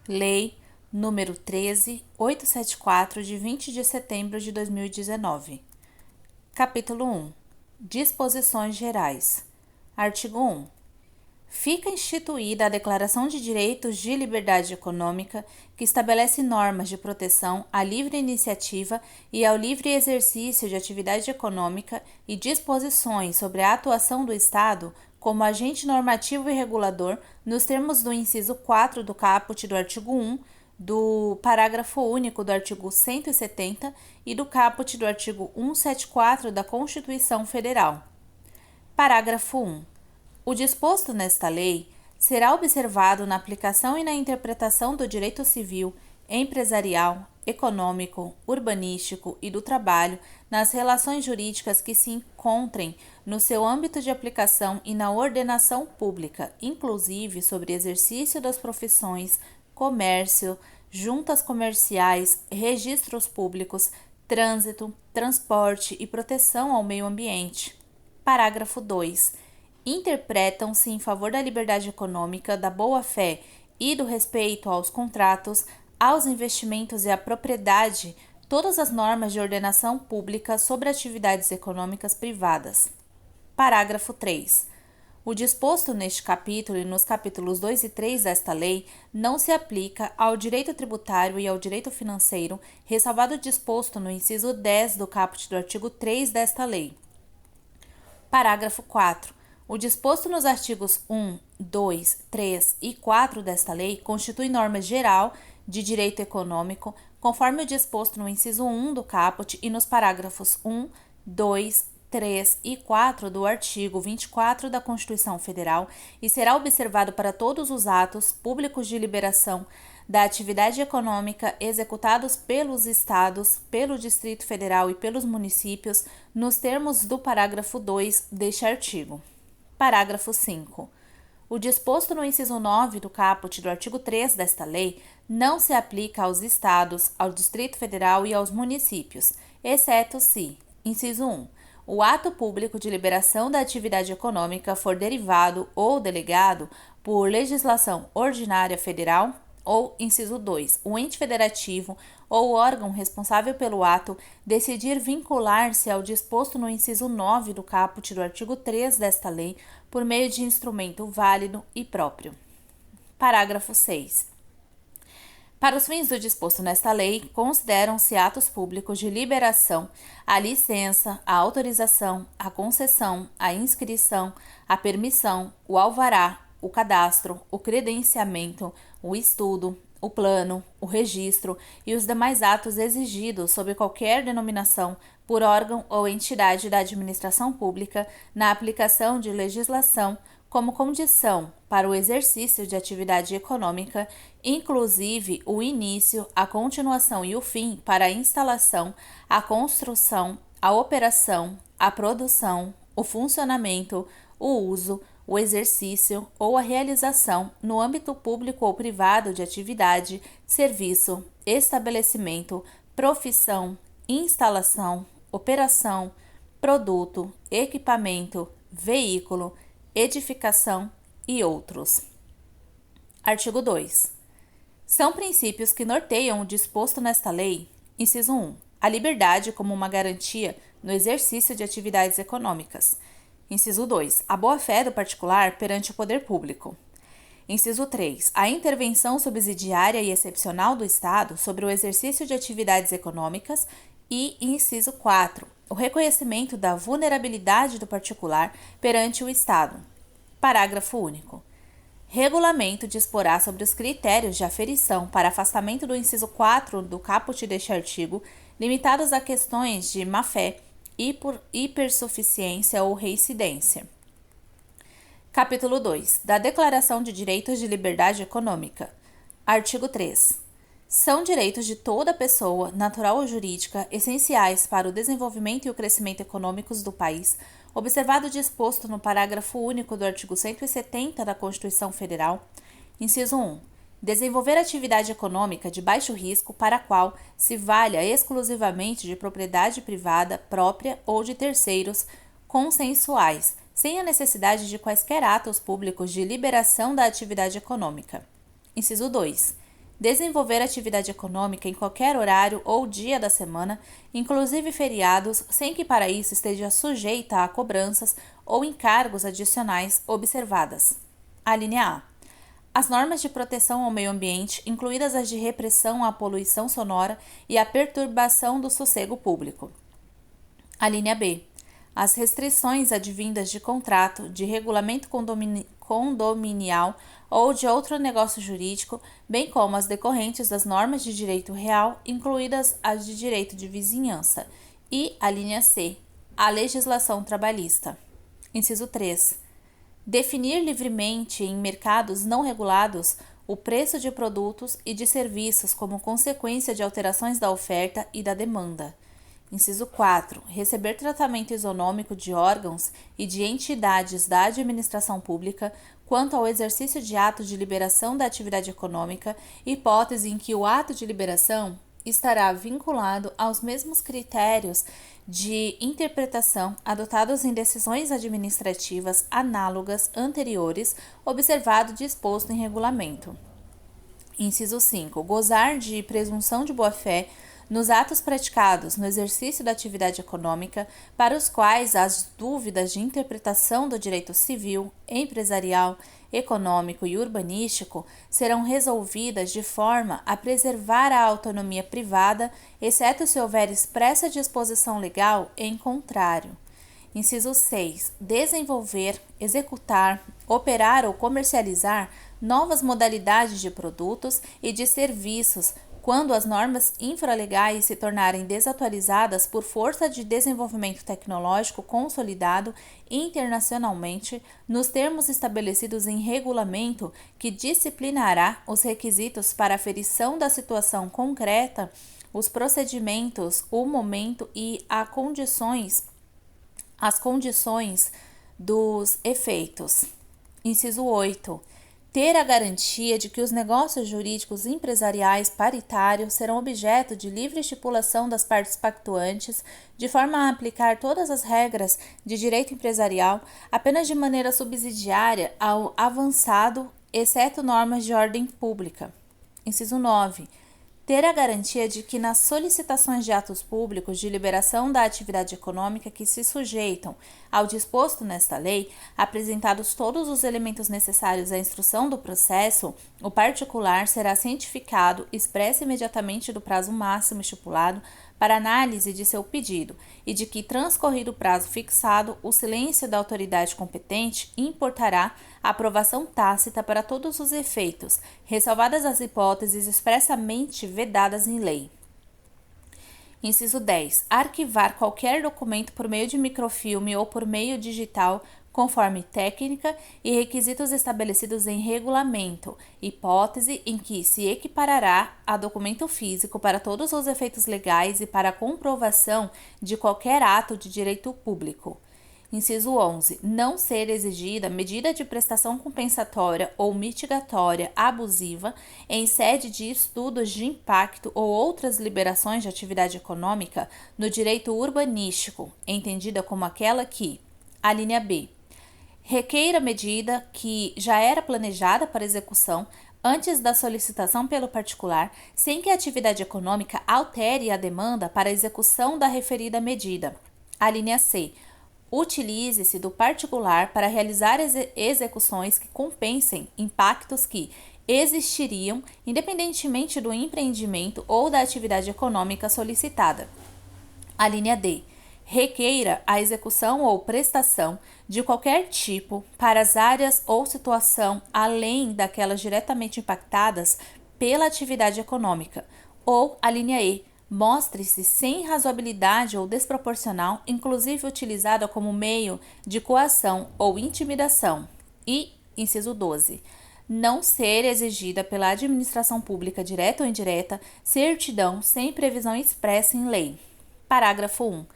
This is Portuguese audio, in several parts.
Lei número 13.874, de 20 de setembro de 2019. Capítulo 1. Disposições gerais. Artigo 1. Fica instituída a Declaração de Direitos de Liberdade Econômica, que estabelece normas de proteção à livre iniciativa e ao livre exercício de atividade econômica e disposições sobre a atuação do Estado como agente normativo e regulador nos termos do inciso 4 do caput do artigo 1, do parágrafo único do artigo 170 e do caput do artigo 174 da Constituição Federal. Parágrafo 1. O disposto nesta lei será observado na aplicação e na interpretação do direito civil, empresarial, econômico, urbanístico e do trabalho nas relações jurídicas que se encontrem no seu âmbito de aplicação e na ordenação pública, inclusive sobre exercício das profissões, comércio, juntas comerciais, registros públicos, trânsito, transporte e proteção ao meio ambiente. Parágrafo 2. Interpretam-se em favor da liberdade econômica, da boa-fé e do respeito aos contratos, aos investimentos e à propriedade todas as normas de ordenação pública sobre atividades econômicas privadas. Parágrafo 3. O disposto neste capítulo e nos capítulos 2 e 3 desta lei não se aplica ao direito tributário e ao direito financeiro, ressalvado o disposto no inciso 10 do caput do artigo 3 desta lei. Parágrafo 4. O disposto nos artigos 1, 2, 3 e 4 desta lei constitui norma geral de direito econômico, conforme o disposto no inciso 1 do caput e nos parágrafos 1, 2, 3 e 4 do artigo 24 da Constituição Federal e será observado para todos os atos públicos de liberação da atividade econômica executados pelos Estados, pelo Distrito Federal e pelos municípios, nos termos do parágrafo 2 deste artigo. Parágrafo 5. O disposto no inciso 9 do caput do artigo 3 desta lei não se aplica aos Estados, ao Distrito Federal e aos municípios, exceto se, inciso 1, o ato público de liberação da atividade econômica for derivado ou delegado por legislação ordinária federal, ou, inciso 2, o ente federativo ou o órgão responsável pelo ato decidir vincular-se ao disposto no inciso 9 do caput do artigo 3 desta lei por meio de instrumento válido e próprio. Parágrafo 6. Para os fins do disposto nesta lei, consideram-se atos públicos de liberação a licença, a autorização, a concessão, a inscrição, a permissão, o alvará, o cadastro, o credenciamento, o estudo, o plano, o registro e os demais atos exigidos sob qualquer denominação por órgão ou entidade da administração pública na aplicação de legislação como condição para o exercício de atividade econômica, inclusive o início, a continuação e o fim para a instalação, a construção, a operação, a produção, o funcionamento, o uso, o exercício ou a realização no âmbito público ou privado de atividade, serviço, estabelecimento, profissão, instalação, operação, produto, equipamento, veículo, edificação e outros. Artigo 2. São princípios que norteiam o disposto nesta lei, inciso 1, a liberdade como uma garantia no exercício de atividades econômicas. Inciso 2. A boa-fé do particular perante o poder público. Inciso 3. A intervenção subsidiária e excepcional do Estado sobre o exercício de atividades econômicas. E, inciso 4. O reconhecimento da vulnerabilidade do particular perante o Estado. Parágrafo único. Regulamento disporá sobre os critérios de aferição para afastamento do inciso 4 do caput deste artigo, limitados a questões de má-fé, hipersuficiência ou reincidência. Capítulo 2. Da Declaração de Direitos de Liberdade Econômica. Artigo 3. São direitos de toda pessoa, natural ou jurídica, essenciais para o desenvolvimento e o crescimento econômicos do país, observado o disposto no parágrafo único do artigo 170 da Constituição Federal. Inciso 1. Desenvolver atividade econômica de baixo risco para a qual se valha exclusivamente de propriedade privada própria ou de terceiros consensuais, sem a necessidade de quaisquer atos públicos de liberação da atividade econômica. Inciso 2. desenvolver atividade econômica em qualquer horário ou dia da semana, inclusive feriados, sem que para isso esteja sujeita a cobranças ou encargos adicionais observadas. A linha A. As normas de proteção ao meio ambiente, incluídas as de repressão à poluição sonora e à perturbação do sossego público. A linha B. As restrições advindas de contrato, de regulamento condominial ou de outro negócio jurídico, bem como as decorrentes das normas de direito real, incluídas as de direito de vizinhança. E a linha C. A legislação trabalhista. Inciso 3. Definir livremente em mercados não regulados o preço de produtos e de serviços como consequência de alterações da oferta e da demanda. Inciso 4. Receber tratamento isonômico de órgãos e de entidades da administração pública quanto ao exercício de ato de liberação da atividade econômica, hipótese em que o ato de liberação estará vinculado aos mesmos critérios de interpretação adotados em decisões administrativas análogas anteriores, observado disposto em regulamento. Inciso 5. Gozar de presunção de boa-fé nos atos praticados no exercício da atividade econômica, para os quais as dúvidas de interpretação do direito civil, empresarial, econômico e urbanístico serão resolvidas de forma a preservar a autonomia privada, exceto se houver expressa disposição legal em contrário. Inciso 6. Desenvolver, executar, operar ou comercializar novas modalidades de produtos e de serviços quando as normas infralegais se tornarem desatualizadas por força de desenvolvimento tecnológico consolidado internacionalmente, nos termos estabelecidos em regulamento que disciplinará os requisitos para aferição da situação concreta, os procedimentos, o momento e as condições dos efeitos. Inciso 8. Ter a garantia de que os negócios jurídicos empresariais paritários serão objeto de livre estipulação das partes pactuantes, de forma a aplicar todas as regras de direito empresarial apenas de maneira subsidiária ao avançado, exceto normas de ordem pública. Inciso 9. Ter a garantia de que nas solicitações de atos públicos de liberação da atividade econômica que se sujeitam ao disposto nesta lei, apresentados todos os elementos necessários à instrução do processo, o particular será cientificado expressa imediatamente do prazo máximo estipulado para análise de seu pedido e de que, transcorrido o prazo fixado, o silêncio da autoridade competente importará a aprovação tácita para todos os efeitos, ressalvadas as hipóteses expressamente vedadas em lei. Inciso 10. Arquivar qualquer documento por meio de microfilme ou por meio digital, conforme técnica e requisitos estabelecidos em regulamento, hipótese em que se equiparará a documento físico para todos os efeitos legais e para a comprovação de qualquer ato de direito público. Inciso 11. Não ser exigida medida de prestação compensatória ou mitigatória abusiva em sede de estudos de impacto ou outras liberações de atividade econômica no direito urbanístico, entendida como aquela que: a linha B. Requeira medida que já era planejada para execução antes da solicitação pelo particular, sem que a atividade econômica altere a demanda para a execução da referida medida. A linha C. Utilize-se do particular para realizar execuções que compensem impactos que existiriam independentemente do empreendimento ou da atividade econômica solicitada. A linha D. Requeira a execução ou prestação de qualquer tipo para as áreas ou situação além daquelas diretamente impactadas pela atividade econômica. Ou a linha E. Mostre-se sem razoabilidade ou desproporcional, inclusive utilizada como meio de coação ou intimidação. E, inciso 12. Não ser exigida pela administração pública direta ou indireta certidão sem previsão expressa em lei. Parágrafo 1.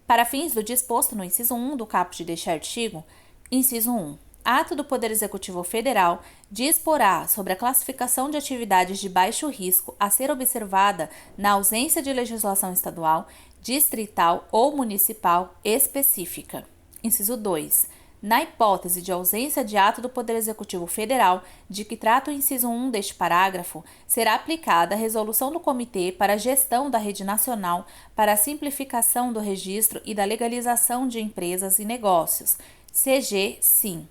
Para fins do disposto no inciso 1 do caput deste artigo, inciso 1. Ato do Poder Executivo Federal disporá sobre a classificação de atividades de baixo risco a ser observada na ausência de legislação estadual, distrital ou municipal específica. Inciso 2. Na hipótese de ausência de ato do Poder Executivo Federal de que trata o inciso 1 deste parágrafo, será aplicada a resolução do Comitê para a Gestão da Rede Nacional para a Simplificação do Registro e da Legalização de Empresas e Negócios, CG-SIM.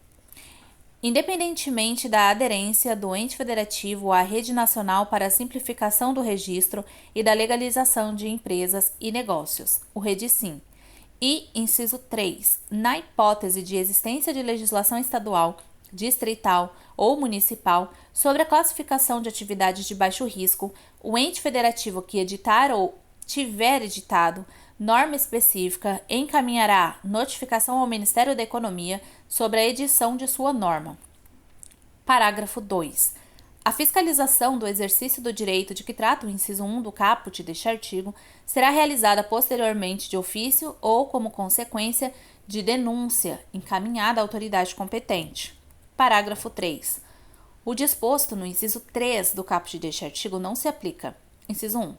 Independentemente da aderência do ente federativo à Rede Nacional para a Simplificação do Registro e da Legalização de Empresas e Negócios, o REDISIM. E, inciso 3, na hipótese de existência de legislação estadual, distrital ou municipal sobre a classificação de atividades de baixo risco, o ente federativo que editar ou tiver editado norma específica encaminhará notificação ao Ministério da Economia sobre a edição de sua norma. Parágrafo 2. A fiscalização do exercício do direito de que trata o inciso 1 do caput deste artigo será realizada posteriormente de ofício ou como consequência de denúncia encaminhada à autoridade competente. Parágrafo 3. O disposto no inciso 3 do caput deste artigo não se aplica. Inciso 1.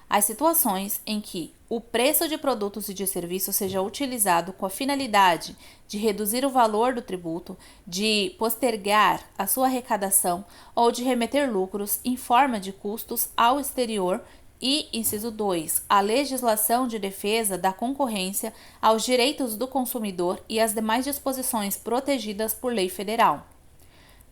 As situações em que o preço de produtos e de serviços seja utilizado com a finalidade de reduzir o valor do tributo, de postergar a sua arrecadação ou de remeter lucros em forma de custos ao exterior e, inciso 2, a legislação de defesa da concorrência, aos direitos do consumidor e as demais disposições protegidas por lei federal.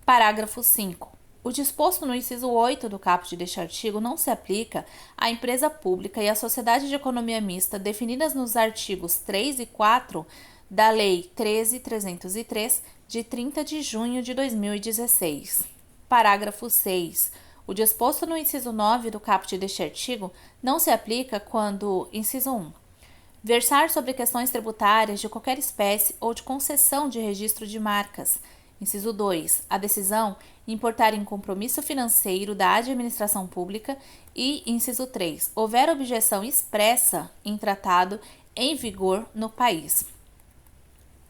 Parágrafo 5. O disposto no inciso 8 do caput deste artigo não se aplica à empresa pública e à sociedade de economia mista definidas nos artigos 3 e 4 da Lei 13.303, de 30 de junho de 2016. Parágrafo 6. O disposto no inciso 9 do caput deste artigo não se aplica quando, inciso 1, versar sobre questões tributárias de qualquer espécie ou de concessão de registro de marcas. Inciso 2. A decisão importar em compromisso financeiro da administração pública e, inciso 3, houver objeção expressa em tratado em vigor no país.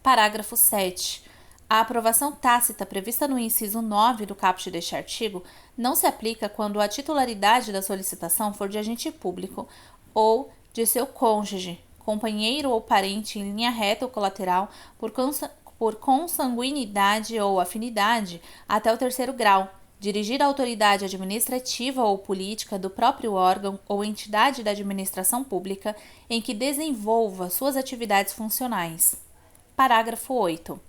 Parágrafo 7. A aprovação tácita prevista no inciso 9 do caput deste artigo não se aplica quando a titularidade da solicitação for de agente público ou de seu cônjuge, companheiro ou parente em linha reta ou colateral por consanguinidade ou afinidade até o 3º grau, dirigir à autoridade administrativa ou política do próprio órgão ou entidade da administração pública em que desenvolva suas atividades funcionais. Parágrafo 8.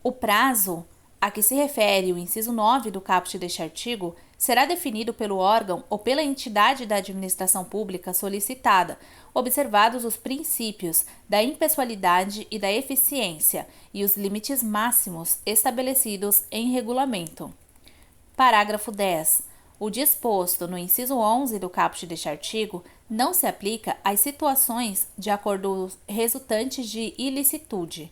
O prazo a que se refere o inciso 9 do caput deste artigo será definido pelo órgão ou pela entidade da administração pública solicitada, observados os princípios da impessoalidade e da eficiência e os limites máximos estabelecidos em regulamento. Parágrafo 10. O disposto no inciso 11 do caput deste artigo não se aplica às situações de acordo resultantes de ilicitude.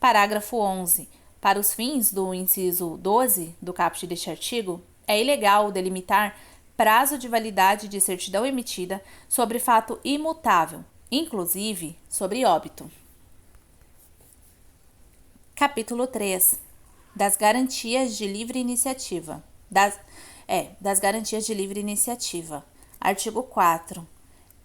Parágrafo 11. Para os fins do inciso 12 do caput deste artigo, é ilegal delimitar prazo de validade de certidão emitida sobre fato imutável, inclusive sobre óbito. Capítulo 3. Das garantias de livre iniciativa. Das garantias de livre iniciativa. Artigo 4.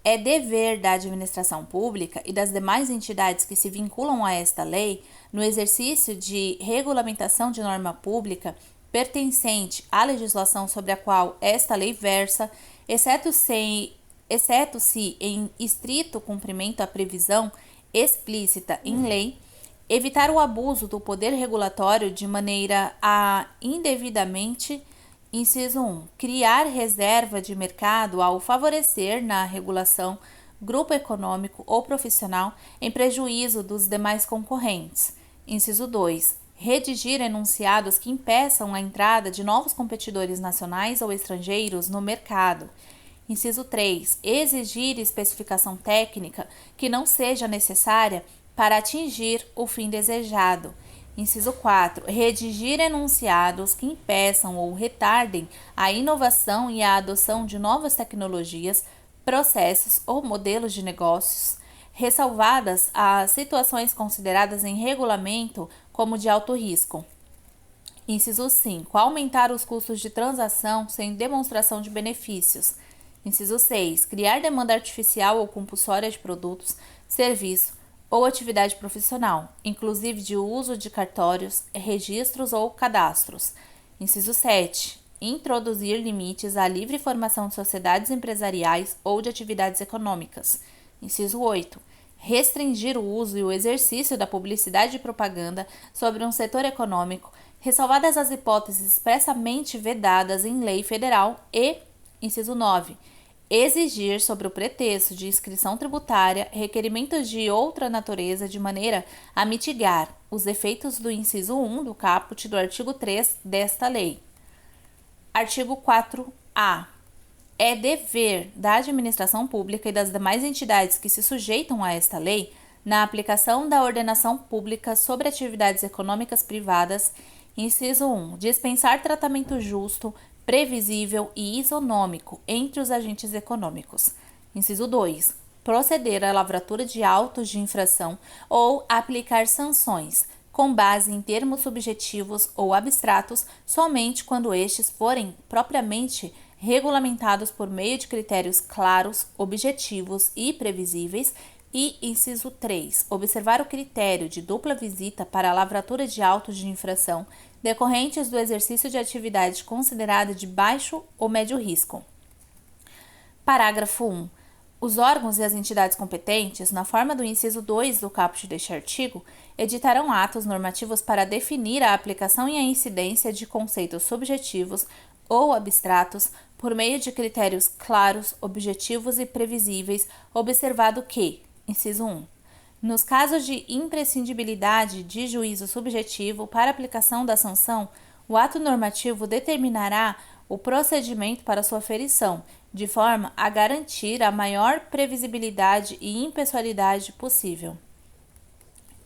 É dever da administração pública e das demais entidades que se vinculam a esta lei, no exercício de regulamentação de norma pública pertencente à legislação sobre a qual esta lei versa, exceto se em estrito cumprimento à previsão explícita em lei, evitar o abuso do poder regulatório de maneira a indevidamente, inciso 1, criar reserva de mercado ao favorecer na regulação grupo econômico ou profissional em prejuízo dos demais concorrentes. Inciso 2, redigir enunciados que impeçam a entrada de novos competidores nacionais ou estrangeiros no mercado. Inciso 3, exigir especificação técnica que não seja necessária para atingir o fim desejado. Inciso 4. Redigir enunciados que impeçam ou retardem a inovação e a adoção de novas tecnologias, processos ou modelos de negócios, ressalvadas as situações consideradas em regulamento como de alto risco. Inciso 5. Aumentar os custos de transação sem demonstração de benefícios. Inciso 6. Criar demanda artificial ou compulsória de produtos, serviços ou atividade profissional, inclusive de uso de cartórios, registros ou cadastros. Inciso 7. Introduzir limites à livre formação de sociedades empresariais ou de atividades econômicas. Inciso 8. Restringir o uso e o exercício da publicidade e propaganda sobre um setor econômico, ressalvadas as hipóteses expressamente vedadas em lei federal e, inciso 9, exigir, sobre o pretexto de inscrição tributária, requerimentos de outra natureza de maneira a mitigar os efeitos do inciso 1 do caput do artigo 3 desta lei. Artigo 4A. É dever da administração pública e das demais entidades que se sujeitam a esta lei, na aplicação da ordenação pública sobre atividades econômicas privadas, inciso 1, dispensar tratamento justo, previsível e isonômico entre os agentes econômicos. Inciso 2, proceder à lavratura de autos de infração ou aplicar sanções, com base em termos subjetivos ou abstratos, somente quando estes forem propriamente regulamentados por meio de critérios claros, objetivos e previsíveis. E, inciso 3, observar o critério de dupla visita para a lavratura de autos de infração decorrentes do exercício de atividade considerada de baixo ou médio risco. Parágrafo 1. Os órgãos e as entidades competentes, na forma do inciso 2 do caput deste artigo, editarão atos normativos para definir a aplicação e a incidência de conceitos subjetivos ou abstratos por meio de critérios claros, objetivos e previsíveis, observado que, inciso 1, nos casos de imprescindibilidade de juízo subjetivo para aplicação da sanção, o ato normativo determinará o procedimento para sua aferição, de forma a garantir a maior previsibilidade e impessoalidade possível.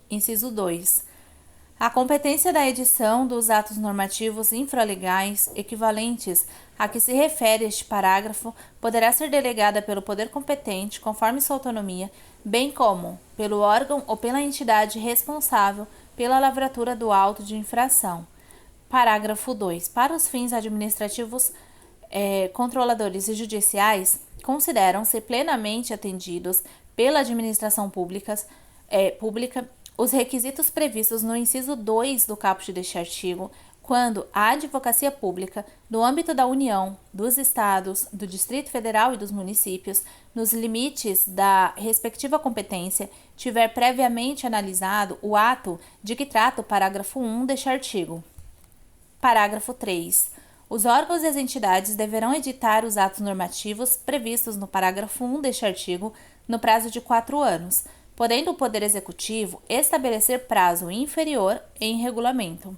Inciso 2. A competência da edição dos atos normativos infralegais equivalentes a que se refere este parágrafo poderá ser delegada pelo poder competente, conforme sua autonomia, bem como pelo órgão ou pela entidade responsável pela lavratura do auto de infração. Parágrafo 2. Para os fins administrativos, controladores e judiciais, consideram-se plenamente atendidos pela administração pública os requisitos previstos no inciso 2 do caput deste artigo, quando a advocacia pública, no âmbito da União, dos Estados, do Distrito Federal e dos municípios, nos limites da respectiva competência, tiver previamente analisado o ato de que trata o parágrafo 1 deste artigo. Parágrafo 3. Os órgãos e as entidades deverão editar os atos normativos previstos no parágrafo 1 deste artigo no prazo de 4 anos, podendo o Poder Executivo estabelecer prazo inferior em regulamento.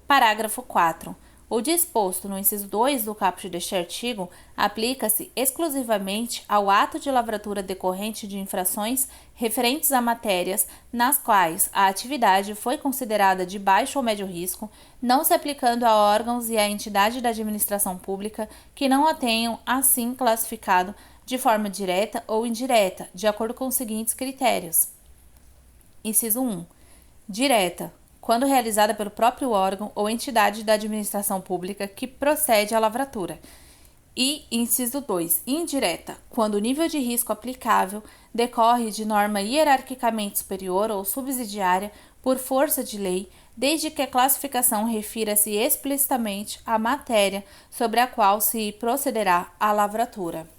Parágrafo 4. O disposto no inciso 2 do caput deste artigo aplica-se exclusivamente ao ato de lavratura decorrente de infrações referentes a matérias nas quais a atividade foi considerada de baixo ou médio risco, não se aplicando a órgãos e a entidade da administração pública que não a tenham assim classificado de forma direta ou indireta, de acordo com os seguintes critérios. Inciso 1. Direta, quando realizada pelo próprio órgão ou entidade da administração pública que procede à lavratura. E, inciso 2, indireta, quando o nível de risco aplicável decorre de norma hierarquicamente superior ou subsidiária por força de lei, desde que a classificação refira-se explicitamente à matéria sobre a qual se procederá à lavratura.